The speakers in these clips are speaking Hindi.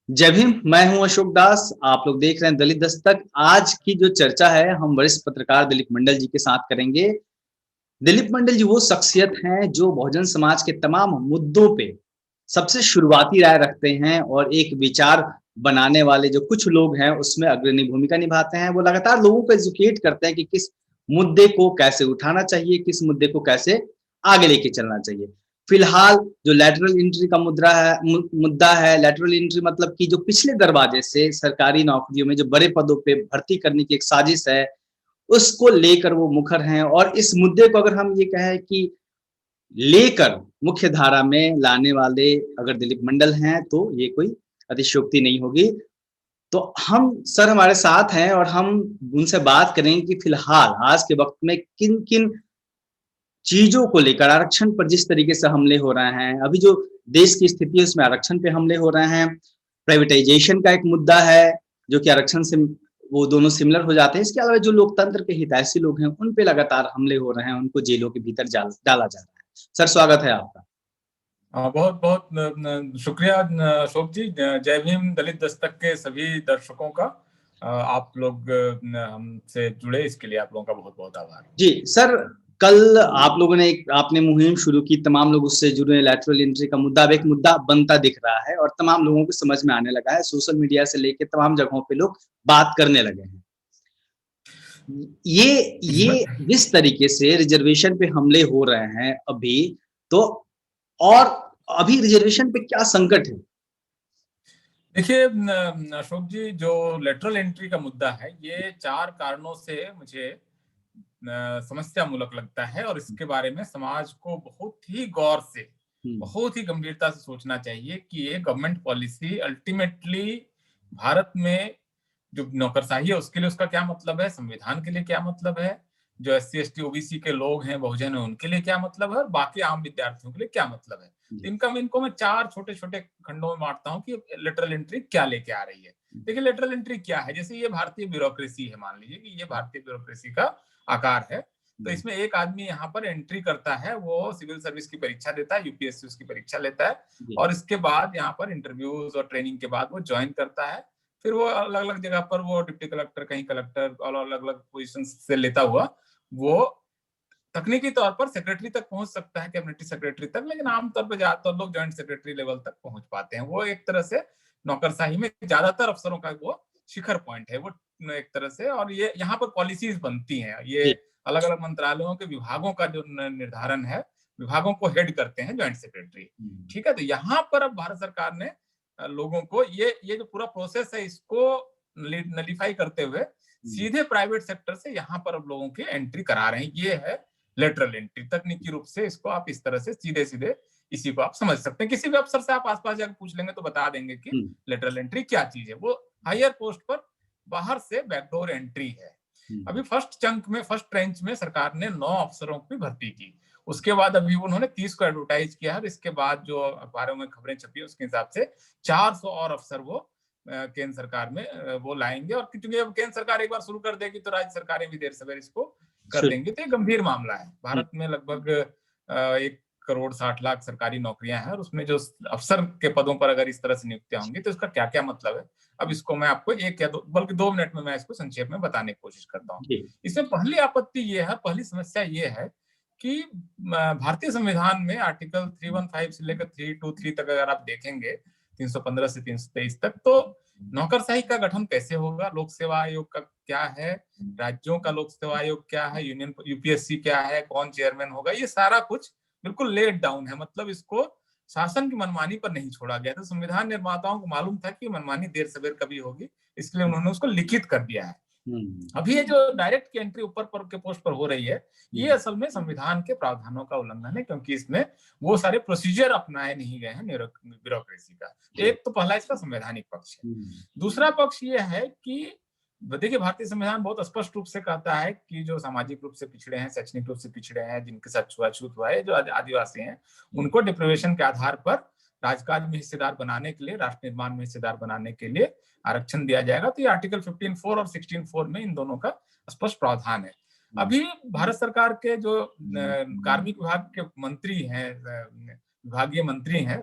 जय भीम। मैं हूं अशोक दास। आप लोग देख रहे हैं दलित दस्तक। आज की जो चर्चा है हम वरिष्ठ पत्रकार दिलीप मंडल जी के साथ करेंगे। दिलीप मंडल जी वो शख्सियत हैं जो बहुजन समाज के तमाम मुद्दों पे सबसे शुरुआती राय रखते हैं और एक विचार बनाने वाले जो कुछ लोग हैं उसमें अग्रणी भूमिका निभाते हैं। वो लगातार लोगों को एजुकेट करते हैं कि किस मुद्दे को कैसे उठाना चाहिए, किस मुद्दे को कैसे आगे लेके चलना चाहिए। फिलहाल जो लैटरल एंट्री का मुद्दा है, लैटरल एंट्री मतलब कि जो पिछले दरवाजे से सरकारी नौकरियों में जो बड़े पदों पे भर्ती करने की एक साजिश है, उसको लेकर वो मुखर हैं। और इस मुद्दे को अगर हम ये कहें कि लेकर मुख्य धारा में लाने वाले अगर दिलीप मंडल हैं तो ये कोई अतिशयोक्ति नहीं होगी। तो हम सर हमारे साथ हैं और हम उनसे बात करेंगे कि फिलहाल आज के वक्त में किन किन चीजों को लेकर आरक्षण पर जिस तरीके से हमले हो रहे हैं, अभी जो देश की स्थिति है उसमें आरक्षण पे हमले हो रहे हैं। प्राइवेटाइजेशन का एक मुद्दा है जो कि आरक्षण से वो दोनों सिमिलर हो जाते हैं। इसके अलावा जो लोकतंत्र के हितैषी लोग हैं उन पे लगातार हमले हो रहे हैं, उनको जेलों के भीतर डाला जा रहा है। सर स्वागत है आपका। बहुत बहुत शुक्रिया अशोक जी। जय भीम दलित दस्तक के सभी दर्शकों का। आप लोग हमसे जुड़े इसके लिए आप लोगों का बहुत बहुत आभार जी सर, कल आप लोगों ने आपने मुहिम शुरू की, तमाम लोग उससे जुड़े। लैटरल एंट्री का मुद्दा अब एक मुद्दा बनता दिख रहा है और तमाम लोगों को समझ में आने लगा है। सोशल मीडिया से लेके तमाम जगहों पे लोग बात करने लगे हैं। ये इसमें। जिस तरीके से रिजर्वेशन पे हमले हो रहे हैं अभी, तो और अभी रिजर्वेशन पे क्या संकट है? देखिए अशोक जी, जो लेटरल एंट्री का मुद्दा है ये 4 कारणों से मुझे समस्या मूलक लगता है और इसके बारे में समाज को बहुत ही गौर से, बहुत ही गंभीरता से सोचना चाहिए कि ये गवर्नमेंट पॉलिसी अल्टीमेटली भारत में जो नौकरशाही है उसके लिए उसका क्या मतलब है, संविधान के लिए क्या मतलब है, जो SC ST OBC के लोग हैं, बहुजन है, उनके लिए क्या मतलब है और बाकी आम विद्यार्थियों के लिए क्या मतलब है। इनको मैं 4 छोटे छोटे खंडों में बांटता हूँ कि लेटरल एंट्री क्या लेके आ रही है। देखिए लेटरल एंट्री क्या है। जैसे ये भारतीय ब्यूरोक्रेसी है, मान लीजिए कि ये भारतीय ब्यूरोक्रेसी का आकार है। तो इसमें एक आदमी यहाँ पर एंट्री करता है, वो सिविल सर्विस की परीक्षा देता है, UPSC उसकी परीक्षा लेता है और इसके बाद यहाँ पर इंटरव्यूज और ट्रेनिंग के बाद वो ज्वाइन करता है। फिर वो अलग अलग जगह पर वो डिप्टी कलेक्टर, कहीं कलेक्टर और अलग अलग पोजीशन से लेता हुआ वो तकनीकी तौर पर सेक्रेटरी तक पहुंच सकता है, कैबिनेट सेक्रेटरी तक, लेकिन आमतौर पर ज्यादातर लोग ज्वाइंट सेक्रेटरी लेवल तक पहुंच पाते हैं। वो एक तरह से नौकरशाही में ज्यादातर अफसरों का वो शिखर पॉइंट है वो एक तरह से। और ये यहाँ पर पॉलिसीज बनती हैं, ये अलग अलग मंत्रालयों के विभागों का जो निर्धारण है, विभागों को हेड करते हैं ज्वाइंट सेक्रेटरी। ठीक है, तो यहाँ पर अब भारत सरकार ने लोगों को ये जो पूरा प्रोसेस है इसको नलीफाई करते हुए सीधे प्राइवेट सेक्टर से यहाँ पर अब लोगों की एंट्री करा रहे हैं। ये है लेटरल एंट्री। तकनीकी रूप से इसको आप इस तरह से सीधे सीधे इसी को आप समझ सकते हैं। किसी भी अफसर से आप आसपास जाकर पूछ लेंगे तो बता देंगे कि लेटरल एंट्री क्या चीज है। वो हायर पोस्ट पर बाहर से बैकडोर एंट्री है। अभी फर्स्ट चंक में, फर्स्ट ट्रेंच में सरकार ने 9 अफसरों की भर्ती की। उसके बाद अभी उन्होंने 30 को एडवर्टाइज किया है। इसके बाद जो अखबारों में खबरें छपी है उसके हिसाब से 400 और अफसर वो केंद्र सरकार में वो लाएंगे। और क्योंकि अब केंद्र सरकार एक बार शुरू कर देगी तो राज्य सरकारें भी देर सवेर इसको कर देंगे। तो ये गंभीर मामला है। भारत में लगभग 1,60,00,000 सरकारी नौकरियां हैं और उसमें जो अफसर के पदों पर अगर इस तरह से नियुक्तियां होंगी तो इसका क्या क्या मतलब है। अब इसको मैं आपको 1 या 2 बल्कि 2 मिनट में मैं इसको संक्षेप में बताने की कोशिश करता हूँ। इसमें पहली आपत्ति ये है, पहली समस्या ये है कि भारतीय संविधान में आर्टिकल 315 से लेकर 323 तक अगर आप देखेंगे, 315 से 323 तक, तो नौकरशाही का गठन कैसे होगा, लोक सेवा आयोग का क्या है, राज्यों का लोक सेवा आयोग क्या है, यूनियन UPSC क्या है, कौन चेयरमैन होगा, ये सारा कुछ बिल्कुल लेट डाउन है। मतलब इसको शासन की मनमानी पर नहीं छोड़ा गया। तो संविधान निर्माताओं को मालूम था कि मनमानी देर सवेर कभी होगी, इसलिए उन्होंने उसको लिखित कर दिया है। अभी ये जो डायरेक्ट की एंट्री ऊपर पर के पोस्ट पर हो रही है, ये असल में संविधान के प्रावधानों का उल्लंघन है, क्योंकि इसमें वो सारे प्रोसीजर अपनाए नहीं गए हैं ब्यूरोक्रेसी का। एक तो पहला इसका संवैधानिक पक्ष है। दूसरा पक्ष ये है कि देखिए भारतीय संविधान बहुत स्पष्ट रूप से कहता है कि जो सामाजिक रूप से पिछड़े हैं, शैक्षणिक रूप से पिछड़े हैं, जिनके साथ छुआछूत हुआ है, जो आदिवासी हैं, उनको डिप्रिवेशन के आधार पर राजकाज में हिस्सेदार बनाने के लिए, राष्ट्र निर्माण में हिस्सेदार बनाने के लिए आरक्षण दिया जाएगा। तो ये आर्टिकल 15(4) और 16(4) में इन दोनों का स्पष्ट प्रावधान है। अभी भारत सरकार के जो कार्मिक विभाग के मंत्री हैं, विभागीय मंत्री हैं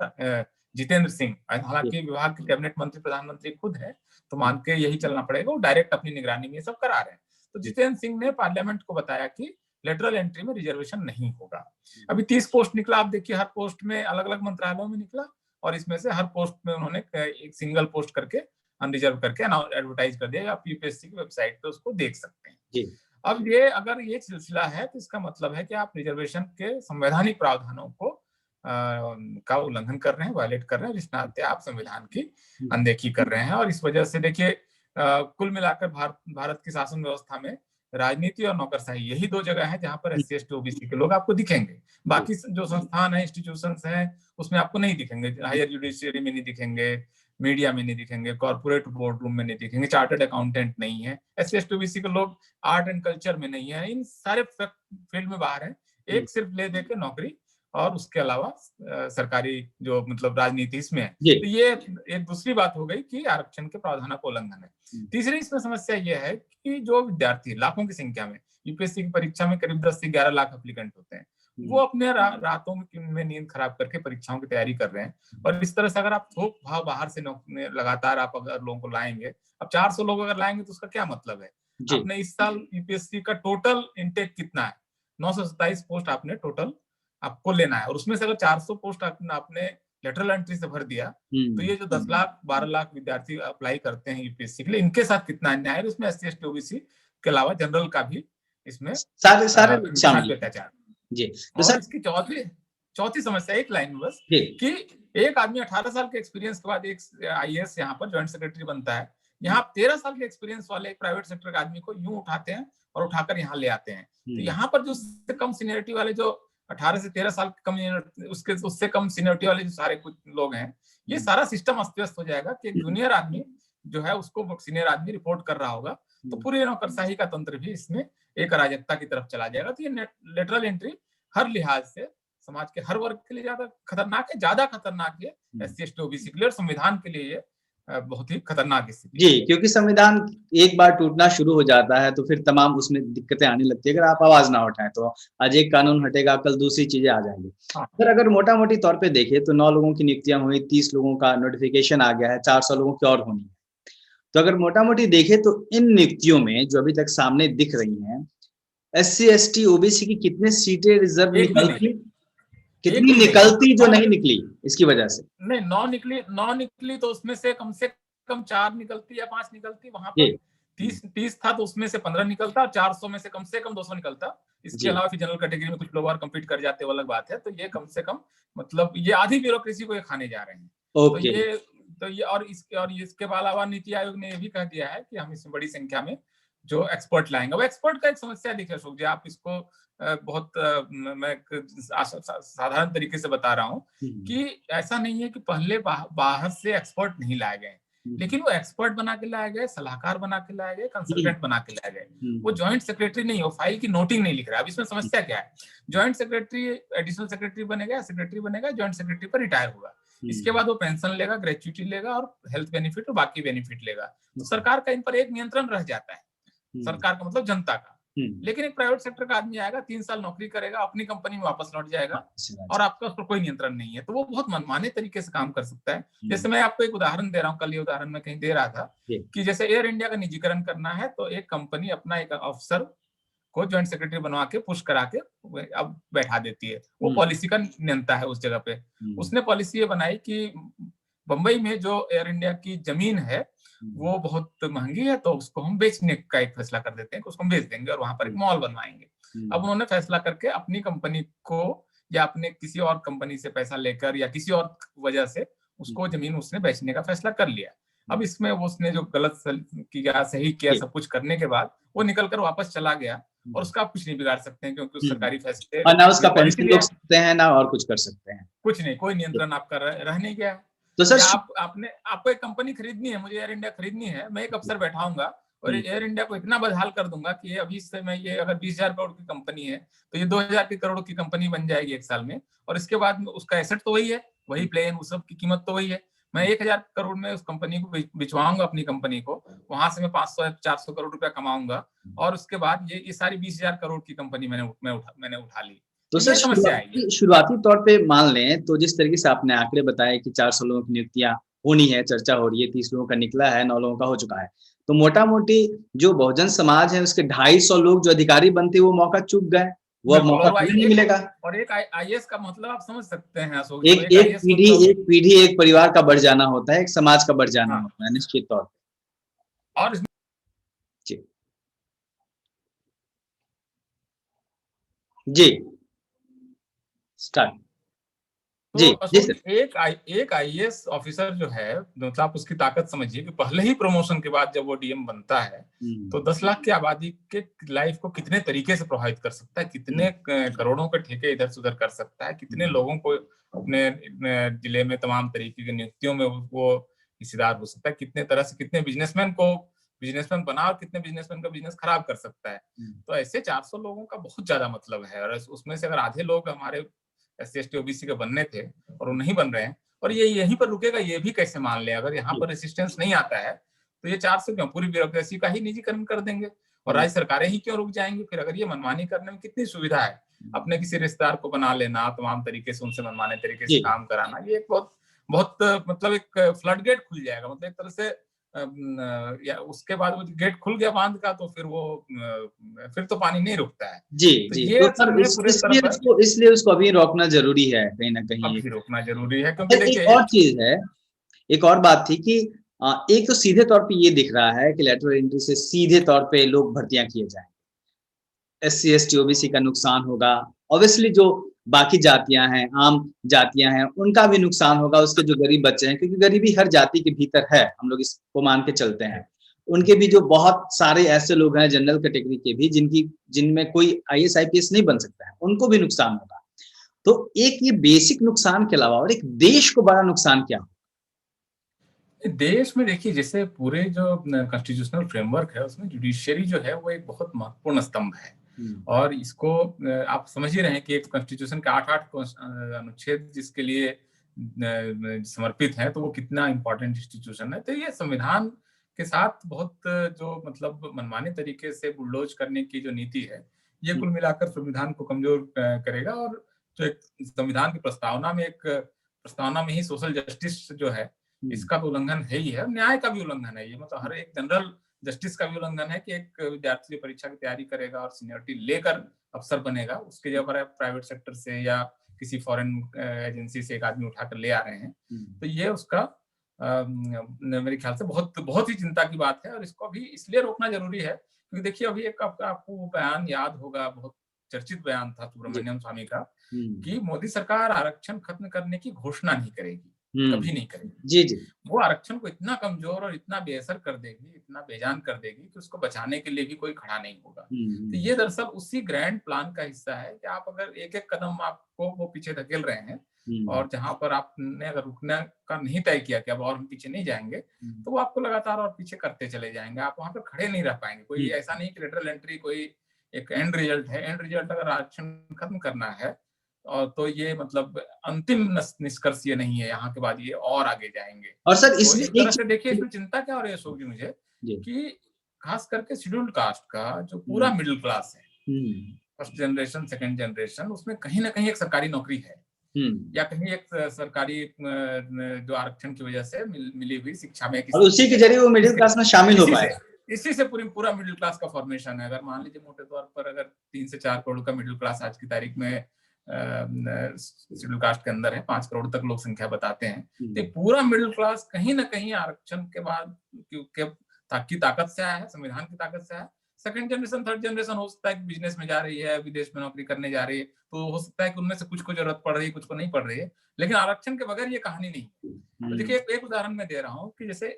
जितेंद्र सिंह, हालांकि विभाग के कैबिनेट मंत्री प्रधानमंत्री खुद है, तो मान के यही चलना पड़ेगा, वो डायरेक्ट अपनी निगरानी में ये सब करा रहे हैं। तो जितेंद्र सिंह ने पार्लियामेंट को बताया कि लेटरल एंट्री में रिजर्वेशन नहीं होगा। अभी 30 पोस्ट निकला, आप देखिए हर पोस्ट में अलग अलग मंत्रालयों में निकला, और इसमें से हर पोस्ट में उन्होंने एक सिंगल पोस्ट करके अनरिजर्व करके एडवर्टाइज कर दिया, आप यूपीएससी की वेबसाइट पे उसको देख सकते हैं। जी। अब ये अगर ये सिलसिला है तो इसका मतलब है कि आप रिजर्वेशन के संवैधानिक प्रावधानों को का उल्लंघन कर रहे हैं, वायलेट कर रहे हैं, जिस नाते आप संविधान की अनदेखी कर रहे हैं। और इस वजह से देखिए कुल मिलाकर भारत की शासन व्यवस्था में राजनीति और नौकरशाही यही दो जगह है जहां पर एससी एसटी ओबीसी के लोग आपको दिखेंगे। बाकी जो संस्थान है, इंस्टीट्यूशंस हैं, उसमें आपको नहीं दिखेंगे। हायर जुडिशियरी में नहीं दिखेंगे, मीडिया में नहीं दिखेंगे, कॉर्पोरेट बोर्ड रूम में नहीं दिखेंगे, चार्टर्ड अकाउंटेंट नहीं है, एससी एसटी ओबीसी के लोग आर्ट एंड कल्चर में नहीं है, इन सारे फील्ड में बाहर है। एक सिर्फ ले दे के नौकरी, और उसके अलावा सरकारी जो मतलब राजनीति इसमें है। तो ये एक दूसरी बात हो गई कि आरक्षण के प्रावधानों का उल्लंघन है। तीसरी इसमें समस्या ये है कि जो विद्यार्थी लाखों की संख्या में यूपीएससी की परीक्षा में करीब 10 से 11 लाख एप्लीकेंट होते हैं, वो अपने रातों में नींद खराब करके परीक्षाओं की तैयारी कर रहे हैं। और इस तरह से अगर आप थोक भाव बाहर से लगातार आप अगर लोगों को लाएंगे, अब 400 लोग अगर लाएंगे तो उसका क्या मतलब है? आपने इस साल यूपीएससी का टोटल इंटेक कितना है? 927 पोस्ट आपने टोटल आपको लेना है, और उसमें से अगर 400 पोस्ट आपने लेटरल एंट्री से भर दिया, तो ये जो 10 लाख 12 लाख विद्यार्थी अप्लाई करते हैं यूपीएससी के लिए, इनके साथ कितना अन्याय है? उसमें एससी एसटी ओबीसी के अलावा जनरल का भी इसमें सारे अत्याचार जी। तो सर इसकी चौथी समस्या एक लाइन में बस, कि एक आदमी 18 साल के एक्सपीरियंस के बाद एक आईएएस यहाँ पर ज्वाइंट सेक्रेटरी बनता है, यहाँ 13 साल के एक्सपीरियंस वाले एक प्राइवेट सेक्टर के आदमी को यूं उठाते हैं और उठाकर यहाँ ले आते हैं। तो यहाँ पर जो कम सीनियरिटी वाले, जो 18 से 13 साल कम उससे कम सीनियरिटी वाले जो सारे कुछ लोग हैं, ये सारा सिस्टम अस्त व्यस्त हो जाएगा कि एक जूनियर आदमी जो है उसको सीनियर आदमी रिपोर्ट कर रहा होगा, तो पूरी नौकरशाही का तंत्र भी इसमें एक अराजकता की तरफ चला जाएगा। तो ये लेटरल एंट्री हर लिहाज से समाज के हर वर्ग के लिए ज्यादा खतरनाक है एससी एसटी ओबीसी के लिए, और संविधान के लिए ये बहुत ही खतरनाक स्थिति जी, क्योंकि संविधान एक बार टूटना शुरू हो जाता है तो फिर तमाम उसमें दिक्कतें आने लगती है। अगर आप आवाज ना उठाएं तो आज एक कानून हटेगा, कल दूसरी चीजें आ जाएंगी। फिर अगर मोटा मोटी तौर पे देखें तो 9 लोगों की नियुक्तियां हुई, 30 लोगों का नोटिफिकेशन आ गया है, 400 लोगों की और होनी है। तो अगर मोटा मोटी देखें तो इन नियुक्तियों में जो अभी तक सामने दिख रही है, एससी एसटी ओबीसी की कितने सीटें रिजर्व निकलती, कितनी निकलती जो नहीं निकली इसकी वजह से? नहीं, 9 निकली तो उसमें से कम 4 निकलती या 5 निकलती। वहां पर 30 था तो उसमें से 15 निकलता, और 400 में से कम 200 निकलता। इसके अलावा फिर जनरल कैटेगरी में कुछ लोग और कम्पीट कर जाते, वो अलग बात है। तो ये कम से कम मतलब ये आधी ब्यूरोक्रेसी को ये खाने जा रहे हैं। तो ये और इसके अलावा नीति आयोग ने ये भी कह दिया है कि हम इसमें बड़ी संख्या में जो एक्सपर्ट लाएंगे। वो एक्सपर्ट का एक समस्या देखिए अशोक जी, आप इसको बहुत मैं साधारण तरीके से बता रहा हूँ कि ऐसा नहीं है कि पहले बाहर से एक्सपर्ट नहीं लाए गए, लेकिन वो एक्सपर्ट बना के लाए गए, सलाहकार बना के लाए गए, कंसल्टेंट बना के लाए गए। वो ज्वाइंट सेक्रेटरी नहीं, वो फाइल की नोटिंग नहीं लिख रहा है। अब इसमें समस्या क्या है? ज्वाइंट सेक्रेटरी एडिशनल सेक्रेटरी बनेगा, सेक्रेटरी बनेगा, ज्वाइंट सेक्रेटरी पर रिटायर होगा, इसके बाद वो पेंशन लेगा, ग्रेच्युटी लेगा, और हेल्थ बेनिफिट और बाकी बेनिफिट लेगा। तो सरकार का इन पर एक नियंत्रण रह जाता है, सरकार का मतलब जनता का। लेकिन एक प्राइवेट सेक्टर का आदमी आएगा, 3 साल नौकरी करेगा, अपनी कंपनी में वापस लौट जाएगा, और आपका उस पर कोई नियंत्रण नहीं है। तो वो बहुत मनमाने तरीके से काम कर सकता है। जैसे मैं आपको एक उदाहरण दे रहा हूँ, कल ये उदाहरण मैं कहीं दे रहा था कि जैसे एयर इंडिया का निजीकरण करना है, तो एक कंपनी अपना एक अफसर को ज्वाइंट सेक्रेटरी बनवा के पुश करा के अब बैठा देती है। वो पॉलिसी का नियंता है उस जगह पे। उसने पॉलिसी ये बनाई कि बंबई में जो एयर इंडिया की जमीन है वो बहुत महंगी है, तो उसको हम बेचने का एक फैसला कर देते हैं कि उसको हम बेच देंगे और वहां पर एक मॉल बनवाएंगे। अब उन्होंने फैसला करके अपनी कंपनी को या अपने किसी और कंपनी से पैसा लेकर या किसी और वजह से उसको जमीन उसने बेचने का फैसला कर लिया। अब इसमें उसने जो गलत किया, सही किया, सब कुछ करने के बाद वो निकल कर वापस चला गया, और उसका आप कुछ नहीं बिगाड़ सकते हैं, क्योंकि उस सरकारी फैसले ना उसका पेंशन ले सकते हैं ना और कुछ कर सकते हैं, कुछ नहीं, कोई नियंत्रण आपका रह नहीं गया। तो सर आपको एक कंपनी खरीदनी है, मुझे एयर इंडिया खरीदनी है, मैं एक अफसर बैठाऊंगा और एयर इंडिया को इतना बदहाल कर दूंगा कि अभी से मैं ये अगर 20,000 करोड़ की कंपनी है तो ये 2,000 करोड़ की कंपनी बन जाएगी एक साल में, और इसके बाद उसका एसेट तो वही है, वही प्लेन, उस सब की कीमत तो वही है। मैं 1,000 करोड़ में उस कंपनी को बिचवाऊंगा, अपनी कंपनी को, वहां से मैं 500-400 करोड़ रुपया कमाऊंगा, और उसके बाद ये सारी 20,000 करोड़ की कंपनी मैंने उठा ली। तो तो सर ये समस्या है ये। शुरुआती तौर पे मान लें तो जिस तरीके से आपने आंकड़े बताए कि 400 लोगों की नियुक्तियां होनी है, चर्चा हो रही है, 30 लोगों का निकला है, 9 लोगों का हो चुका है। तो मोटा-मोटी जो बहुजन समाज है उसके 250 लोग जो अधिकारी बनते वो मौका चूक गए, वो अब बिल्कुल। मौका और कभी नहीं मिलेगा। एक आईएएस का मतलब आप समझ सकते हैं अशोक जी, एक आईएएस एक मतलब। पीढ़ी एक परिवार का बढ़ जाना होता है, एक समाज का बढ़ जाना हाँ, होता है निश्चित तौर पे। और जी। जी, स्टार्ट। तो जी, जी अशोक सर। जी, एक आईएएस ऑफिसर जो है, मतलब आप उसकी ताकत समझिए कि पहले ही प्रमोशन के बाद जब वो डीएम बनता है तो हुँ, 10 लाख की आबादी के लाइफ को कितने तरीके से प्रभावित कर सकता है, हुँ, कितने करोड़ों के ठेके इधर से उधर कर सकता है, कितने हुँ, लोगों को अपने जिले में तमाम तरीके की नियुक्तियों में वो हिस्सेदार हो सकता है, कितने तरह से कितने बिजनेसमैन को बिजनेसमैन बना और कितने बिजनेसमैन का बिजनेस खराब कर सकता है। हुँ, तो ऐसे 400 लोगों का बहुत ज्यादा मतलब है, और उसमें से अगर आधे लोग हमारे एससी एसटी ओबीसी के बनने थे और वो नहीं बन रहे हैं, और ये यहीं पर रुकेगा ये भी कैसे मान ले, अगर यहाँ जी, पर रेसिस्टेंस नहीं आता है तो ये 400 क्यों, पूरी ब्यूरोक्रेसी का ही निजीकरण कर देंगे और हुँ, राज्य सरकारें ही क्यों रुक जाएंगी फिर, अगर ये मनमानी करने में कितनी सुविधा है, हुँ, अपने किसी रिश्तेदार को बना लेना, तमाम तरीके से उनसे मनमाने तरीके से जी। काम कराना, ये एक बहुत बहुत मतलब एक फ्लड गेट खुल जाएगा, मतलब एक तरह से या उसके बाद वो गेट खुल गया बांध का तो फिर वो फिर तो पानी नहीं रुकता है। जी, तो जी। ये तो असल सर में पूरे स्तर पर इसलिए उसको अभी रोकना ज़रूरी है कहीं न कहीं। अभी रोकना जरूरी है, क्योंकि अच्छा एक देखिए और चीज़ है, एक और बात थी कि एक तो सीधे तौर पे ये दिख रहा है कि लैटरल एंट्री से सीधे तौर पे लोग भर्तियाँ किए जाएँ। एससी, एसटी, ओबीसी का नुकसान होगा। ऑब्वियसली जो बाकी जातियाँ हैं, आम जातियाँ हैं, उनका भी नुकसान होगा, उसके जो गरीब बच्चे हैं क्योंकि गरीबी हर जाति के भीतर है, हम लोग इसको मान के चलते हैं। उनके भी जो बहुत सारे ऐसे लोग हैं जनरल कैटेगरी के भी जिनमें कोई आईएएस, आईपीएस नहीं बन सकता है, उनको भी नुकसान होगा। तो एक ये बेसिक नुकसान के अलावा और एक देश को बड़ा नुकसान क्या हो? देश में देखिए जैसे पूरे जो कॉन्स्टिट्यूशनल फ्रेमवर्क है उसमें जुडिशियरी जो है वो एक बहुत महत्वपूर्ण स्तंभ है, हुँ, और इसको आप समझ ही रहे हैं कि एक कॉन्स्टिट्यूशन के 8 अनुच्छेद जिसके लिए समर्पित है, तो वो कितना इम्पोर्टेंट इंस्टीट्यूशन है। तो ये संविधान के साथ बहुत जो मतलब मनमाने तरीके से बुलडोज करने की जो नीति है, ये हुँ, कुल मिलाकर संविधान को कमजोर करेगा, और जो एक संविधान की प्रस्तावना में ही सोशल जस्टिस जो है हुँ, इसका तो उल्लंघन है ही है, न्याय का भी उल्लंघन है ये, मतलब हर एक जनरल जस्टिस का भी उल्लंघन है कि एक विद्यार्थी जो परीक्षा की तैयारी करेगा और सीनियरिटी लेकर अफसर बनेगा, उसके जगह प्राइवेट सेक्टर से या किसी फॉरेन एजेंसी से एक आदमी उठाकर ले आ रहे हैं, हुँ, तो ये उसका मेरे ख्याल से बहुत बहुत ही चिंता की बात है, और इसको भी इसलिए रोकना जरूरी है क्योंकि देखिए अभी एक आपको बयान याद होगा, बहुत चर्चित बयान था जी, सुब्रमण्यम स्वामी का, हुँ, कि मोदी सरकार आरक्षण खत्म करने की घोषणा नहीं करेगी, हुँ, कभी नहीं करेगी। जी, जी, वो आरक्षण को इतना कमजोर और इतना बेअसर कर देगी, इतना बेजान कर देगी कि उसको बचाने के लिए भी कोई खड़ा नहीं होगा। हुँ, तो हुँ, ये दरअसल उसी ग्रैंड प्लान का हिस्सा है कि आप अगर एक-एक कदम आपको वो पीछे धकेल रहे हैं, हुँ, और जहाँ पर आपने अगर रुकने का नहीं तय किया कि अब और हम पीछे नहीं जाएँगे, हुँ, तो वो आपको लगातार और पीछे करते चले जाएँगे। आप वहाँ पे खड़े नहीं रह पाएँगे। हुँ, कोई ऐसा नहीं कि लेटरल एंट्री कोई एक एंड रिजल्ट है। एंड रिजल्ट अगर आरक्षण खत्म करना है तो ये मतलब अंतिम निष्कर्ष ये नहीं है, यहाँ के बाद ये और आगे जाएँगे। और सर तो इसमें एक एक तरह से देखिए चीज़ इसमें चिंता क्या हो रही है अशोक जी मुझे, जी, कि खास करके शेड्यूल्ड कास्ट का जो हुँ, पूरा मिडिल क्लास है, हुँ, फर्स्ट जनरेशन, सेकंड जनरेशन, उसमें कहीं न कहीं एक सरकारी नौकरी है, हुँ, या कहीं एक सरकारी जो आरक्षण की वजह से मिली हुई शिक्षा में और किसी उसी चीज़ के है। ज़रिए वो मिडिल इसके क्लास में शामिल हो पाएगा। इसी से पूरा मिडिल क्लास का फॉर्मेशन है। अगर मान लीजिए मोटे तौर पर अगर 3 से 4 करोड़ का मिडिल क्लास आज की तारीख में शेड्यूल कास्ट के अंदर है, 5 करोड़ तक लोग संख्या बताते हैं। तो ये हुँ, पूरा मिडिल क्लास कहीं न कहीं आरक्षण के बाद क्योंकि की ताकत से आया है, संविधान की ताकत से आया है। सेकंड जनरेशन, थर्ड जनरेशन हो सकता है कि बिज़नेस में जा रही है, विदेश में नौकरी करने जा रही है, तो हो सकता है कि उनमें से कुछ को ज़रूरत पड़ रही है, कुछ को नहीं पड़ रही है। लेकिन आरक्षण के बगैर ये कहानी नहीं है। तो हुँ, देखिए एक उदाहरण मैं दे रहा हूँ कि जैसे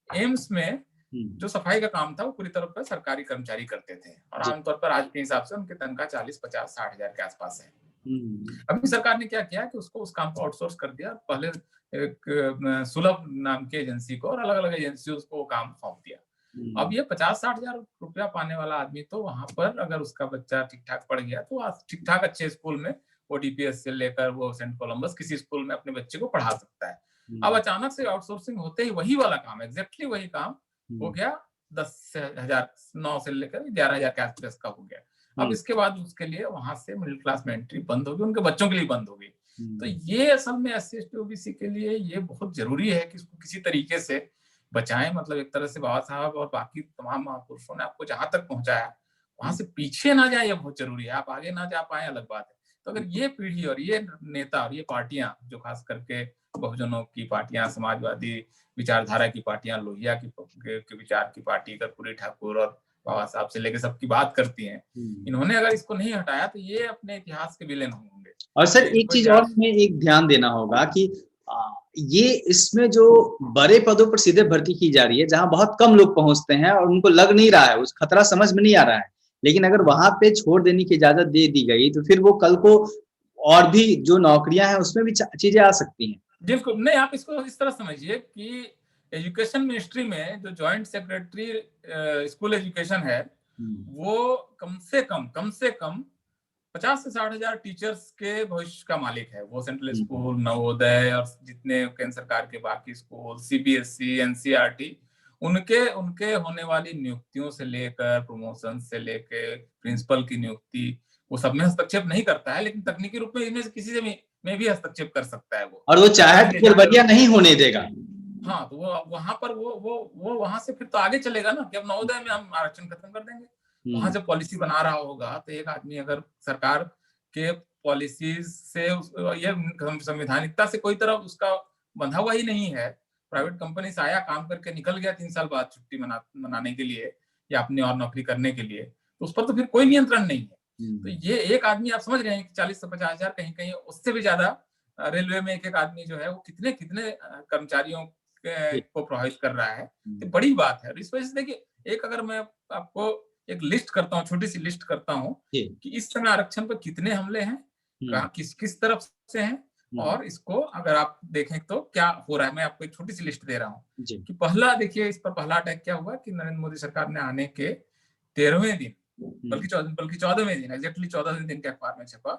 एम्स में हुँ, जो सफाई का काम था वो पूरी तरह पे सरकारी कर्मचारी करते थे, और जी, आमतौर पर आज के हिसाब से उनकी तनख्वाह 40, 50, 60 हजार के आसपास है। हुँ, अभी सरकार ने क्या किया कि उसको उस काम को आउटसोर्स कर दिया। पहले एक सुलभ नाम की एजेंसी को और अलग-अलग एजेंसियों को वो काम सौंप दिया। हुँ, अब ये 50-60 हजार रुपया पाने वाला आदमी तो वहां पर अगर उसका बच्चा ठीक-ठाक पढ़ गया तो ठीक-ठाक अच्छे स्कूल में वो डीपीएस से लेकर वो सेंट कोलंबस किसी स्कूल में अपने बच्चे को पढ़ा सकता है। अब हुँ, अचानक से आउटसोर्सिंग होते ही वही वाला काम, एग्जैक्टली वही काम हो हुँ, गया, 10 हजार 9 से लेकर 11 हजार के आसपास का हो गया। अब इसके बाद उसके लिए वहां से मिडिल क्लास में एंट्री बंद होगी, उनके बच्चों के लिए बंद होगी। तो ये असल में SC ST OBC के लिए ये बहुत जरूरी है कि इसको किसी तरीके से बचाएं। मतलब एक तरह से बाबा साहब और बाकी तमाम महापुरुषों ने आपको जहां तक पहुंचाया वहां से पीछे ना जाए, ये बहुत जरूरी है। आप आगे ना जा पाए अलग बात है। तो अगर ये पीढ़ी और ये नेता और ये पार्टियां, जो खास करके बहुजनों की पार्टियां, समाजवादी विचारधारा की पार्टियां, लोहिया के विचार की पार्टी, कर्पूरी ठाकुर और बाबा साहब से लेकर सबकी बात करती हैं, इन्होंने अगर इसको नहीं हटाया तो ये अपने इतिहास के विलेन होंगे। और सर एक चीज और हमें एक ध्यान देना होगा कि ये इसमें जो बड़े पदों पर सीधे भर्ती की जा रही है, जहां बहुत कम लोग पहुंचते हैं और उनको लग नहीं रहा है, उस खतरा समझ में नहीं आ रहा है, लेकिन अगर वहां पे छोड़ देने की इजाजत दे दी गई तो फिर वो कल को और भी जो नौकरियां हैं उसमें भी चीजें आ सकती हैं। बिल्कुल नहीं, आप इसको इस तरह समझिए कि एजुकेशन मिनिस्ट्री में जो जॉइंट सेक्रेटरी स्कूल एजुकेशन है, वो कम से कम 50 से 60 हजार टीचर्स के भविष्य का मालिक है। वो सेंट्रल स्कूल, नवोदय और जितने केंद्र सरकार के बाकी स्कूल, CBSE, NCERT, उनके होने वाली नियुक्तियों से लेकर प्रमोशन से लेकर प्रिंसिपल की नियुक्ति, वो सब में हस्तक्षेप नहीं करता है, लेकिन तकनीकी रूप में इनमें से किसी से में भी हस्तक्षेप कर सकता है वो, और वो चाहे तो गड़बड़ियां नहीं होने देगा। हाँ, तो वो वहां पर वो वहां से फिर तो आगे चलेगा ना कि अब नवोदय में हम आरक्षण खत्म कर देंगे। वहां जब पॉलिसी बना रहा होगा तो एक आदमी अगर सरकार के पॉलिसीज से ये संवैधानिकता से कोई तरह उसका बंधा हुआ ही नहीं है, प्राइवेट कंपनी से आया, काम करके निकल गया 3 साल बाद छुट्टी मनाने के लिए या अपनी और नौकरी करने के लिए, तो उस पर तो फिर कोई नियंत्रण नहीं है। तो ये एक आदमी, आप समझ रहे हैं कि 40 से 50 हजार, कहीं कहीं उससे भी ज्यादा रेलवे में एक आदमी जो है वो कितने कितने कर्मचारियों को प्रभावित कर रहा है। तो बड़ी बात है। इस वजह से देखिए, एक अगर मैं आपको एक लिस्ट करता हूँ, छोटी सी लिस्ट करता हूँ कि इस समय आरक्षण पर कितने हमले हैं, किस किस तरफ से हैं, और इसको अगर आप देखें तो क्या हो रहा है। मैं आपको एक छोटी सी लिस्ट दे रहा हूँ कि पहला, देखिए इस पर पहला अटैक क्या हुआ कि नरेंद्र मोदी सरकार ने आने के 13वें दिन, बल्कि 14वें दिन, एग्जैक्टली 14वें दिन के अखबार में छपा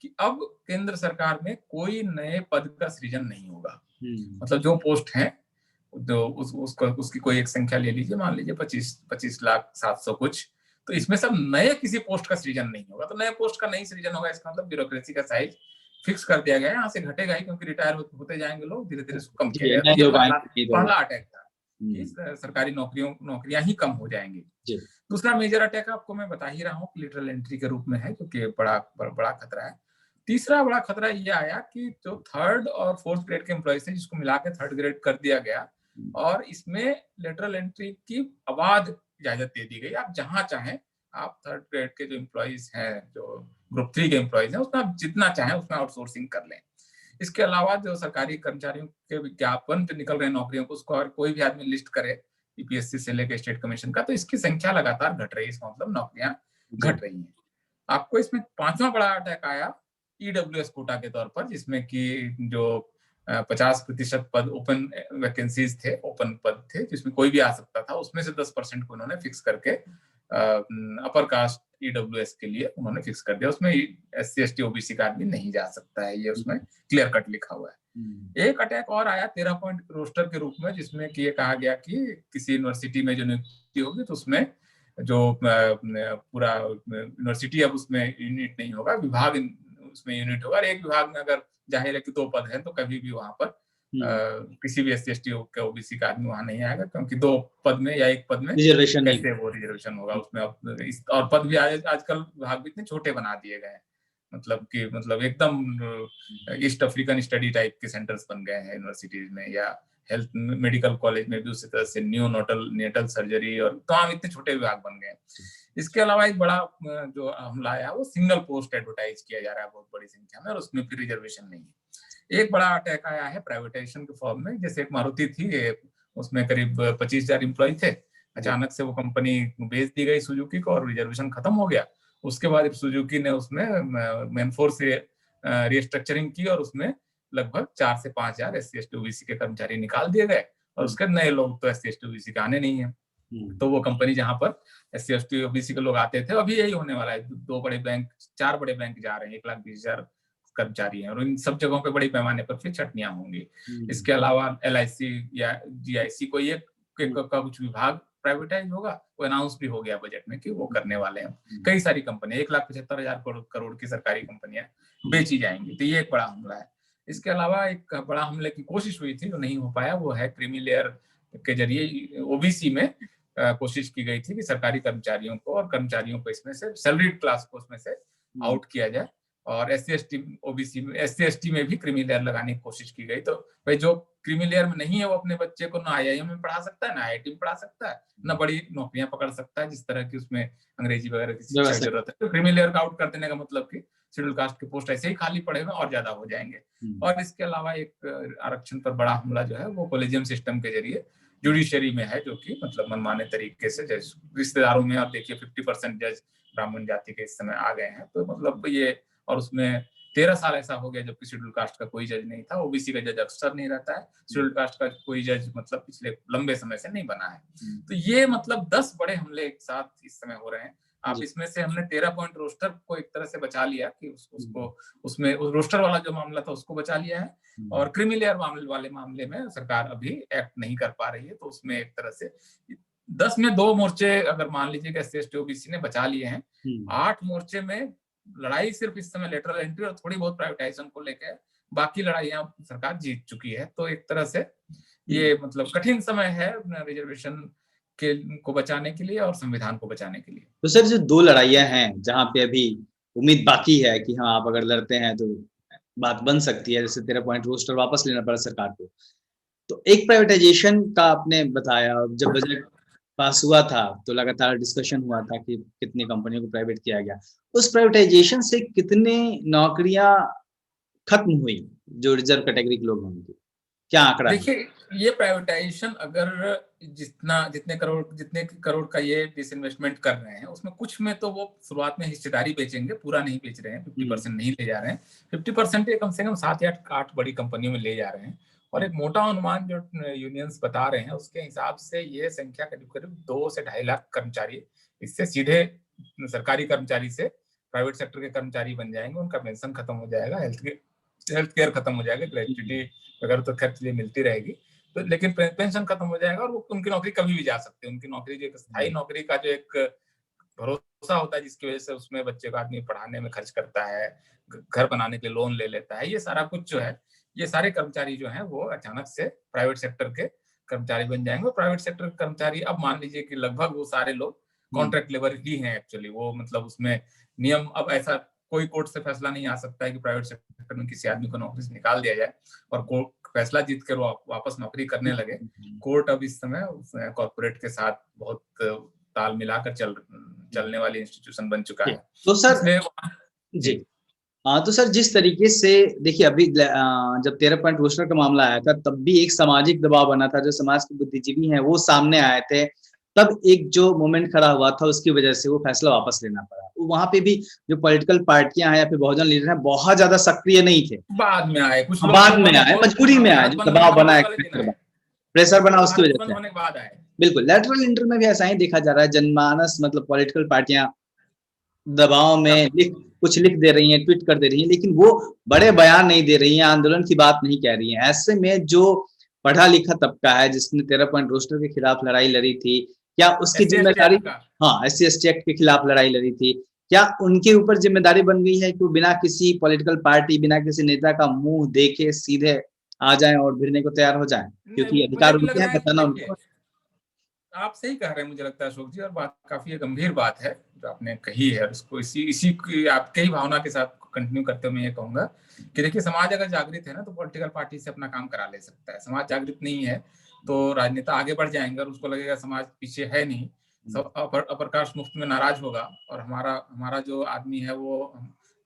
कि अब केंद्र सरकार में कोई नए पद का सृजन नहीं होगा। मतलब जो पोस्ट हैं, जो उसकी कोई एक संख्या ले लीजिए, मान लीजिए 25,07,000 कुछ, तो इसमें सब नए किसी पोस्ट का सृजन नहीं होगा। तो नए पोस्ट का नहीं सृजन होगा, इसका मतलब ब्यूरोक्रेसी का साइज फिक्स कर दिया गया है, यहाँ से घटेगा ही, क्योंकि रिटायर होते जाएंगे लोग, धीरे धीरे कम किया जाएगा। पहला अटैक था कि सरकारी नौकरियां ही कम हो जाएंगी। दूसरा मेजर अटैक आपको मैं बता ही रहा हूँ, लिटरल एंट्री के रूप में है, क्योंकि बड़ा खतरा है। तीसरा बड़ा खतरा ये आया कि जो 3rd और 4th ग्रेड के एम्प्लॉइज थे, जिसको मिला के 3rd ग्रेड कर दिया गया, और इसमें लेटरल एंट्री की अबाध इजाजत दे दी गई। आप जहां चाहें, आप 3rd ग्रेड के जो एम्प्लॉइज हैं, जो ग्रुप 3 के एम्प्लॉइज हैं, उसमें आप जितना चाहें उसमें आउटसोर्सिंग कर लें। इसके अलावा जो सरकारी कर्मचारियों के विज्ञापन जो निकल रहे नौकरियों को, उसको अगर कोई भी आदमी लिस्ट करे यूपीएससी से लेकर स्टेट कमीशन का, तो इसकी संख्या लगातार घट रही है। इसका मतलब नौकरियां घट रही हैं। आपको इसमें 5वां बड़ा अटैक आया ईडब्ल्यूएस कोटा के तौर पर, जिसमें कि जो 50% पद ओपन वैकेंसीज थे, ओपन पद थे जिसमें कोई भी आ सकता था, उसमें से 10% को उन्होंने फिक्स करके अपर कास्ट ईडब्ल्यूएस के लिए उन्होंने फिक्स कर दिया। उसमें SC ST OBC का आदमी नहीं जा सकता है, ये उसमें क्लियर कट लिखा हुआ है। एक अटैक और आया 13 पॉइंट रोस्टर के रूप में, जिसमें कि ये कहा गया कि किसी यूनिवर्सिटी में जो नियुक्ति होगी तो उसमें जो पूरा यूनिवर्सिटी अब उसमें यूनिट नहीं होगा, विभाग उसमें यूनिट होगा। और एक विभाग में अगर जाहिर है कि 2 पद हैं तो कभी भी वहां पर किसी भी SC ST के OBC का आदमी वहां नहीं आएगा, क्योंकि 2 पद में या 1 पद में रिजर्वेशन कैसे वो रिजर्वेशन होगा उसमें। और पद भी आजकल विभाग भी इतने छोटे बना दिए गए हैं, मतलब एकदम ईस्ट अफ्रीकन स्टडी टाइप के सेंटर्स बन गए हैं यूनिवर्सिटीज में, या हेल्थ मेडिकल कॉलेज में भी उसी तरह से नेटल सर्जरी, और तमाम इतने छोटे विभाग बन गए। इसके अलावा एक बड़ा जो हमला आया, वो सिंगल पोस्ट एडवर्टाइज किया जा रहा है बहुत बड़ी संख्या में, और उसमें फिर रिजर्वेशन नहीं है। एक बड़ा अटैक आया है प्राइवेटाइजेशन के फॉर्म में। जैसे एक मारुति थी, उसमें करीब 25,000 एम्प्लॉय थे, अचानक से वो कंपनी बेच दी गई सुजुकी को, और रिजर्वेशन खत्म हो गया। उसके बाद सुजुकी ने उसमें मैनफोर्स से रिस्ट्रक्चरिंग की, और उसमें लगभग 4 से 5 हजार SC ST OBC के कर्मचारी निकाल दिए गए, और उसके नए लोग तो SC ST OBC के आने नहीं है। तो वो कंपनी जहां पर SC ST OBC के लोग आते थे, अभी यही होने वाला है। 4 बड़े बैंक जा रहे हैं, 1,20,000 कर्मचारी हैं, और इन सब जगहों पे बड़ी पैमाने पर फिर छटनियां होंगी। इसके अलावा LIC या GIC कोई एक का कुछ विभाग प्राइवेटाइज होगा, वो अनाउंस भी हो गया बजट में कि वो करने वाले हैं। कई सारी कंपनी 1,75,000 करोड़ की सरकारी कंपनियां बेची जाएंगी। तो ये एक बड़ा हमला है। इसके अलावा एक बड़ा हमले की कोशिश हुई थी जो नहीं हो पाया, वो है क्रीमी लेयर के जरिए ओबीसी में कोशिश की गई थी कि सरकारी कर्मचारियों को और कर्मचारियों को इसमें से सैलरीड क्लास को उसमें से आउट किया जाए, और SC/ST ओबीसी में SC/ST में भी क्रीमी लेयर लगाने की कोशिश की गई। तो भाई जो क्रीमी लेयर में नहीं है वो अपने बच्चे को ना IIM में पढ़ा सकता है, ना IIT में पढ़ा सकता है, ना बड़ी नौकरियां पकड़ सकता है जिस तरह की उसमें अंग्रेजी वगैरह की शिक्षा की जरूरत है। तो क्रीमी लेयर का आउट कर देने का मतलब कि शेड्यूल कास्ट के पोस्ट ऐसे ही खाली पड़े हुए और ज्यादा हो जाएंगे। और इसके अलावा एक आरक्षण पर बड़ा हमला जो है वो कोलेजियम सिस्टम के जरिए जुडिशरी में है, जो कि मतलब मनमाने तरीके से जज रिश्तेदारों में, आप देखिए 50% जज ब्राह्मण जाति के इस समय आ गए हैं। तो मतलब ये, और उसमें 13 साल ऐसा हो गया जबकि शेड्यूल कास्ट का कोई जज नहीं था। ओबीसी का जज अक्सर नहीं रहता है, शेड्यूल कास्ट का कोई जज मतलब पिछले लंबे समय से नहीं बना है। तो ये मतलब 10 बड़े हमले एक साथ इस समय हो रहे हैं। आप इसमें से हमने 13 पॉइंट रोस्टर को एक तरह से बचा लिया कि उसको उसमें उस रोस्टर वाला जो मामला था उसको बचा लिया है, और क्रीमी लेयर वाले मामले में सरकार अभी एक्ट नहीं कर पा रही है। तो उसमें एक तरह से 10 में 2 मोर्चे अगर मान लीजिए कि SC/ST OBC ने बचा लिए हैं, 8 मोर्चे में लड़ाई सिर्फ इस समय लेटरल एंट्री और थोड़ी बहुत प्राइवेटाइजेशन को लेकर, बाकी लड़ाइयां सरकार जीत चुकी है। तो एक तरह से ये मतलब कठिन समय है रिजर्वेशन के को बचाने के लिए और संविधान को बचाने के लिए। तो सर जो 2 लड़ाइयाँ हैं जहाँ पे अभी उम्मीद बाकी है कि हाँ, आप अगर लड़ते हैं तो बात बन सकती है, जैसे 13 पॉइंट रोस्टर वापस लेना पड़ा सरकार को। तो एक प्राइवेटाइजेशन का आपने बताया, जब बजट पास हुआ था तो लगातार डिस्कशन हुआ था कि कितनी कंपनियों को प्राइवेट किया गया। उस प्राइवेटाइजेशन से कितनी नौकरियां खत्म हुई जो रिजर्व कैटेगरी के लोग होंगे, क्या आंकड़ा है? देखिए, ये प्राइवेटाइजेशन अगर जितने करोड़ का ये डिसइन्वेस्टमेंट कर रहे हैं, उसमें कुछ में तो वो शुरुआत में हिस्सेदारी बेचेंगे, पूरा नहीं बेच रहे हैं, 50% नहीं ले जा रहे हैं। 50% ये कम से कम 7 या 8 बड़ी कंपनियों में ले जा रहे हैं। और एक मोटा अनुमान जो यूनियंस बता रहे हैं उसके हिसाब से ये संख्या करीब करीब 2 से 2.5 लाख कर्मचारी इससे सीधे सरकारी कर्मचारी से प्राइवेट सेक्टर के कर्मचारी बन जाएंगे। उनका पेंशन खत्म हो जाएगा, हेल्थ केयर खत्म हो जाएगा, ग्रेच्युटी वगैरह तो खर्च लिए मिलती रहेगी, तो लेकिन पेंशन खत्म हो जाएगा और वो उनकी नौकरी कभी भी जा सकती है। उनकी नौकरी जो एक स्थायी नौकरी का जो एक भरोसा होता है जिसकी वजह से उसमें बच्चे को आदमी पढ़ाने में खर्च करता है, घर बनाने के लोन ले लेता है, ये सारा कुछ जो है, ये सारे कर्मचारी जो है वो अचानक से प्राइवेट सेक्टर के कर्मचारी बन जाएंगे। प्राइवेट सेक्टर के कर्मचारी अब मान लीजिए कि लगभग वो सारे लोग कॉन्ट्रैक्ट लेबर ही हैं एक्चुअली। वो मतलब उसमें नियम अब ऐसा कोई कोर्ट से फैसला नहीं आ सकता है कि प्राइवेट सेक्टर में किसी आदमी को नौकरी से निकाल दिया जाए और कोर्ट फैसला जीत कर वो वापस नौकरी करने लगे। कोर्ट अब इस समय कॉर्पोरेट के साथ बहुत ताल मिलाकर चलने वाली इंस्टीट्यूशन बन चुका है। तो सर जी हाँ, तो सर जिस तरीके से देखिए अभी जब 13 पॉइंट रोस्टर का मामला आया था तब भी एक सामाजिक दबाव बना था, जो समाज के बुद्धिजीवी हैं वो सामने आए थे, तब एक जो मोमेंट खड़ा हुआ था उसकी वजह से वो फैसला वापस लेना पड़ा। वहां पे भी जो पॉलिटिकल पार्टियां हैं या फिर बहुजन लीडर हैं बहुत ज्यादा सक्रिय नहीं थे, बाद में आए, कुछ बाद में आए, मजबूरी में आए, जो दबाव बना, प्रेशर बना उसकी वजह से होने के बाद आए। बिल्कुल लेटरल इंटर में भी ऐसा ही देखा जा रहा है, जनमानस मतलब पॉलिटिकल पार्टियां दबाव में कुछ लिख दे रही हैं, ट्वीट कर दे रही हैं, लेकिन वो बड़े बयान नहीं दे रही हैं, आंदोलन की बात नहीं कह रही हैं। ऐसे में जो पढ़ा लिखा तबका है जिसने 13 पॉइंट रोस्टर के खिलाफ लड़ाई लड़ी थी, क्या उसकी जिम्मेदारी, हाँ SC/ST एक्ट के खिलाफ लड़ाई लड़ी थी, क्या उनके ऊपर जिम्मेदारी बन गई है कि वो बिना किसी पॉलिटिकल पार्टी, बिना किसी नेता का मुंह देखे सीधे आ जाएं और भिड़ने को तैयार हो जाएं, क्योंकि अधिकार उनके हैं, बताना उनको। आप सही कह रहे हैं, मुझे लगता है अशोक जी, और बात काफी गंभीर बात है जो आपने कही है। उसको इसी की आपके ही भावना के साथ कंटिन्यू करते हुए मैं ये कहूंगा कि देखिए, समाज अगर जागृत है ना तो पॉलिटिकल पार्टी से अपना काम करा ले सकता है। समाज जागृत नहीं है तो राजनेता आगे बढ़ जाएंगे और उसको लगेगा समाज पीछे है नहीं, सब अपर कास्ट मुफ्त में नाराज होगा और हमारा जो आदमी है वो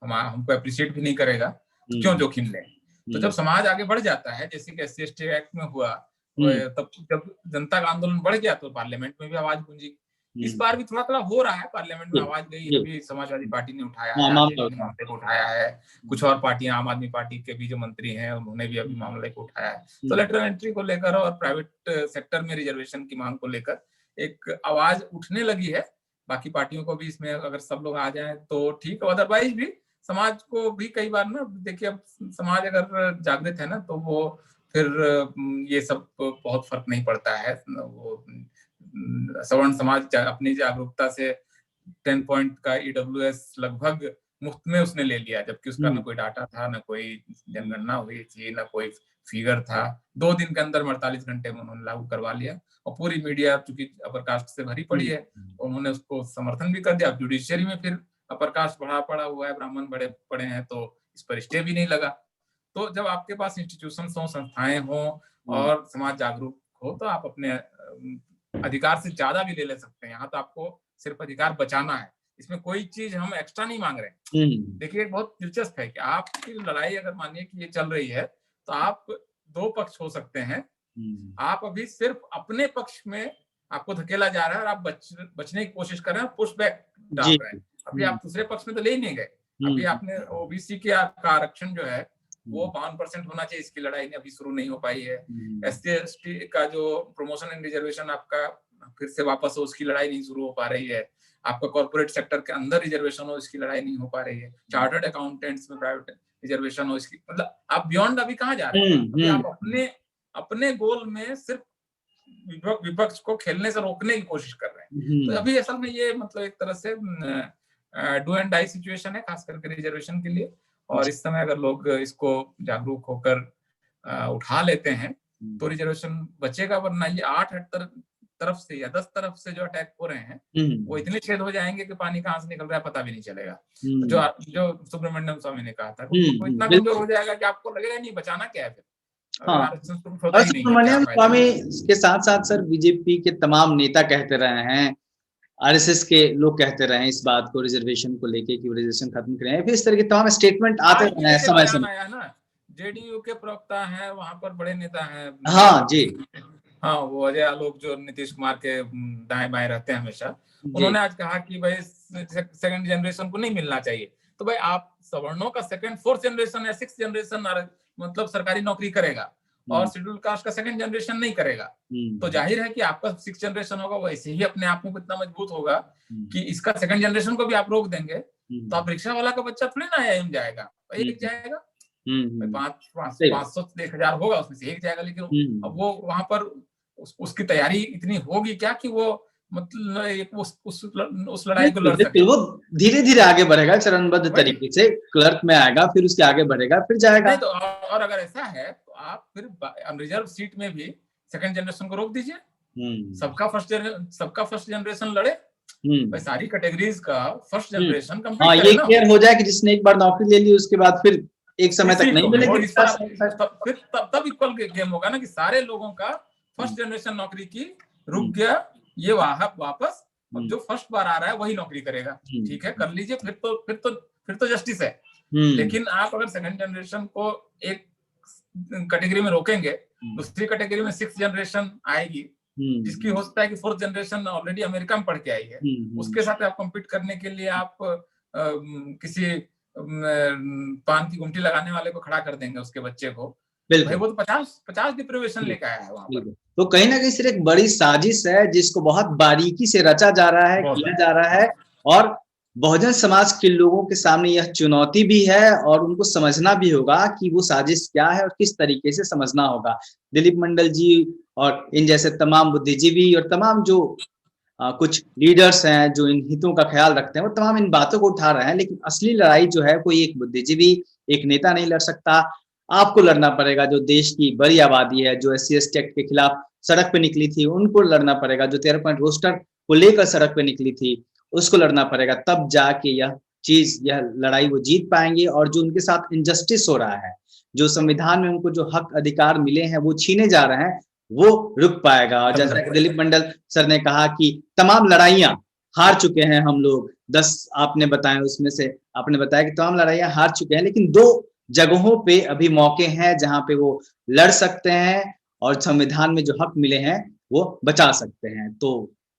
हमको अप्रिशिएट भी नहीं करेगा, तो क्यों जोखिम लें। तो जब समाज आगे बढ़ जाता है, जैसे कि SC/ST एक्ट में हुआ, तब जब जनता का आंदोलन बढ़ गया तो पार्लियामेंट में भी आवाज गूंजी। इस बार भी थोड़ा थोड़ा हो रहा है, पार्लियामेंट में आवाज गई है, भी समाजवादी पार्टी ने उठाया है, आरजेडी ने मामले को उठाया है, कुछ और पार्टियां, आम आदमी पार्टी के भी जो मंत्री हैं उन्होंने भी अभी मामले को उठाया है। तो लेटरल एंट्री को लेकर और प्राइवेट सेक्टर में रिजर्वेशन की मांग को लेकर एक आवाज उठने लगी है। बाकी पार्टियों को भी इसमें अगर सब लोग आ जाए तो ठीक है, अदरवाइज भी समाज को भी कई बार ना, देखिए अब समाज अगर जागृत है ना तो वो फिर ये सब बहुत फर्क नहीं पड़ता है। वो सवर्ण समाज अपनी जागरूकता से 10 पॉइंट का EWS लगभग मुफ्त में उसने ले लिया, जबकि उसका ना कोई डाटा था, ना कोई जनगणना हुई थी, ना कोई फिगर था। 2 दिन के अंदर 48 घंटे में उन्होंने लागू करवा लिया, और पूरी मीडिया चूंकि अपर कास्ट से भरी पड़ी है, उन्होंने उसको समर्थन भी कर दिया। जुडिशियरी में फिर अपर कास्ट पड़ा हुआ है, ब्राह्मण बड़े पड़े हैं, तो इस पर स्टे भी नहीं लगा। तो जब आपके पास इंस्टीट्यूशन हो, संस्थाएं हो और समाज जागरूक हो, तो आप अपने अधिकार से ज्यादा भी ले सकते हैं। यहाँ तो आपको सिर्फ अधिकार बचाना है, इसमें कोई चीज हम एक्स्ट्रा नहीं मांग रहे। देखिए बहुत दिलचस्प है कि आपकी लड़ाई अगर मानिए कि ये चल रही है, तो आप 2 पक्ष हो सकते हैं। आप अभी सिर्फ अपने पक्ष में आपको धकेला जा रहा है और आप बचने की कोशिश कर रहे हैं, पुश बैक डाल रहे हैं। अभी आप दूसरे पक्ष में तो ले ही नहीं गए। अभी आपने ओबीसी का आरक्षण जो है वो 52% होना चाहिए, इसकी लड़ाई अभी शुरू नहीं हो पाई है। SC/ST का जो प्रमोशन एंड रिजर्वेशन आपका फिर से वापस हो, उसकी लड़ाई नहीं शुरू हो पा रही है। आपका कॉर्पोरेट सेक्टर के अंदर रिजर्वेशन हो, इसकी लड़ाई नहीं हो पा रही है। चार्टर्ड अकाउंटेंट्स में प्राइवेट रिजर्वेशन हो, इसकी मतलब आप बियॉन्ड अभी कहाँ जा रहे हैं? अभी आप अपने गोल में सिर्फ विपक्ष को खेलने से रोकने की कोशिश कर रहे हैं। तो अभी असल में ये मतलब एक तरह से डू एंड डाई सिचुएशन है, खास करके रिजर्वेशन के लिए। और इस समय अगर लोग इसको जागरूक होकर उठा लेते हैं तो रिजर्वेशन बचेगा, वरना ये 8 तरफ से या 10 तरफ से जो अटैक हो रहे हैं वो इतने छेद हो जाएंगे कि पानी कहाँ से निकल रहा है पता भी नहीं चलेगा। जो सुब्रमण्यम स्वामी ने कहा था, वो इतना कमजोर हो जाएगा कि आपको लगेगा नहीं बचाना क्या है फिर। हाँ, और सुब्रमण्यम स्वामी के साथ साथ सर बीजेपी के तमाम नेता कहते रहे हैं, RSS के लोग कहते रहे हैं इस बात को, रिजर्वेशन को लेके कि रिजर्वेशन खत्म करें। फिर इस तरह के तमाम स्टेटमेंट आते रहे हैं समय समय। JDU के प्रवक्ता हैं, वहां पर बड़े नेता हैं। हाँ जी, हाँ, वो अजय आलोक जो नीतीश कुमार के दाएं बाएं रहते हैं हमेशा, उन्होंने आज कहा कि भाई सेकंड जनरेशन को नहीं मिलना चाहिए। तो भाई आप सवर्णों का सेकंड 4th जनरेशन या 6th जनरेशन मतलब सरकारी नौकरी करेगा और शेड्यूल कास्ट का सेकंड जनरेशन नहीं करेगा, तो जाहिर है कि आपका 6th जनरेशन होगा वो ऐसे ही अपने आप में इतना मजबूत होगा कि इसका सेकंड जनरेशन को भी आप रोक देंगे तो आप रिक्शा वाला का बच्चा थोड़ी ना IIM जाएगा, वही लिख जाएगा। 500 से 1000 होगा, उसमें से एक जाएगा। लेकिन अब वो वहां पर उसकी तैयारी इतनी होगी क्या कि वो मतलब उस लड़ाई को लड़ सके। वो धीरे धीरे आगे बढ़ेगा, चरणबद्ध तरीके से क्लर्क में आएगा, फिर उसके आगे बढ़ेगा, फिर जाएगा। तो और अगर ऐसा है तो आप फिर अनरिजर्व सीट में भी सेकंड जनरेशन को रोक दीजिए, सबका फर्स्ट जनरेशन लड़े। भाई सारी कैटेगरीज का फर्स्ट जनरेशन कंप्लीट करे। ये क्लियर हो जाए कि जिसने एक बार नौकरी ले ली उसके बाद फिर एक समय तक नहीं मिलेगी, फिर तब इक्वल गेम होगा ना कि सारे लोगों का फर्स्ट जनरेशन नौकरी की रुक गया, ये वापस अब जो फर्स्ट बार आ रहा है वही नौकरी करेगा। ठीक है, कर लीजिए, फिर तो जस्टिस है। लेकिन आप अगर सेकंड जनरेशन को एक कैटेगरी में रोकेंगे, दूसरी कैटेगरी में 6th जनरेशन आएगी, जिसकी हो सकता है कि 4th जनरेशन ऑलरेडी अमेरिका में पढ़ के आई है, उसके साथ आप कम्पीट करने के लिए आप किसी पान की गुमटी लगाने वाले को खड़ा कर देंगे, उसके बच्चे को। भाई वो तो 50 डिप्रिवेशन लेकर आया है वहां पर। तो कहीं ना कहीं सिर्फ एक बड़ी साजिश है जिसको बहुत बारीकी से रचा जा रहा है, किया जा रहा है, और बहुजन समाज के लोगों के सामने यह चुनौती भी है और उनको समझना भी होगा कि वो साजिश क्या है और किस तरीके से समझना होगा। दिलीप मंडल जी और इन जैसे तमाम बुद्धिजीवी और तमाम जो कुछ लीडर्स हैं जो इन हितों का ख्याल रखते हैं, वो तमाम इन बातों को उठा रहे हैं। लेकिन असली लड़ाई जो है कोई एक बुद्धिजीवी, एक नेता नहीं लड़ सकता। आपको लड़ना पड़ेगा। जो देश की बड़ी आबादी है, जो SC/ST एक्ट के खिलाफ सड़क पे निकली थी, उनको लड़ना पड़ेगा। जो 13 पॉइंट रोस्टर को लेकर सड़क पे निकली थी, उसको लड़ना पड़ेगा। तब जाके यह लड़ाई वो जीत पाएंगे। और जो उनके साथ इनजस्टिस हो रहा है, जो संविधान में उनको जो हक अधिकार मिले हैं वो छीने जा रहे हैं, वो रुक पाएगा। और जैसा कि दिलीप मंडल सर ने कहा कि तमाम लड़ाइयां हार चुके हैं हम लोग, 10 आपने बताया, उसमें से आपने बताया कि तमाम लड़ाइयां हार चुके हैं, लेकिन 2 जगहों पे अभी मौके हैं जहां पे वो लड़ सकते हैं और संविधान में जो हक मिले हैं वो बचा सकते हैं। तो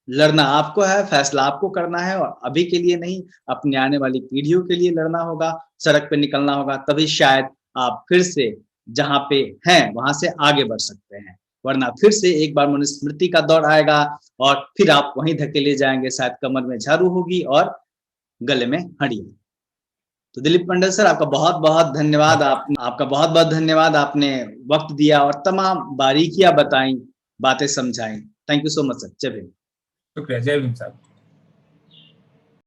लड़ना आपको है, फैसला आपको करना है, और अभी के लिए नहीं, अपनी आने वाली पीढ़ियों के लिए लड़ना होगा, सड़क पे निकलना होगा। तभी शायद आप फिर से जहां पे हैं वहां से आगे बढ़ सकते हैं, वरना फिर से एक बार मनुस्मृति का दौर आएगा और फिर आप वहीं धकेले जाएंगे। शायद कमर में झाड़ू होगी और गले में हड़ियां। तो दिलीप मंडल सर, आपका बहुत बहुत धन्यवाद। आपका बहुत बहुत धन्यवाद, आपने वक्त दिया और तमाम बारीकियां बताई, बातें समझाई। Thank you so much sir. जय भीम। शुक्रिया। जय भीम साहब।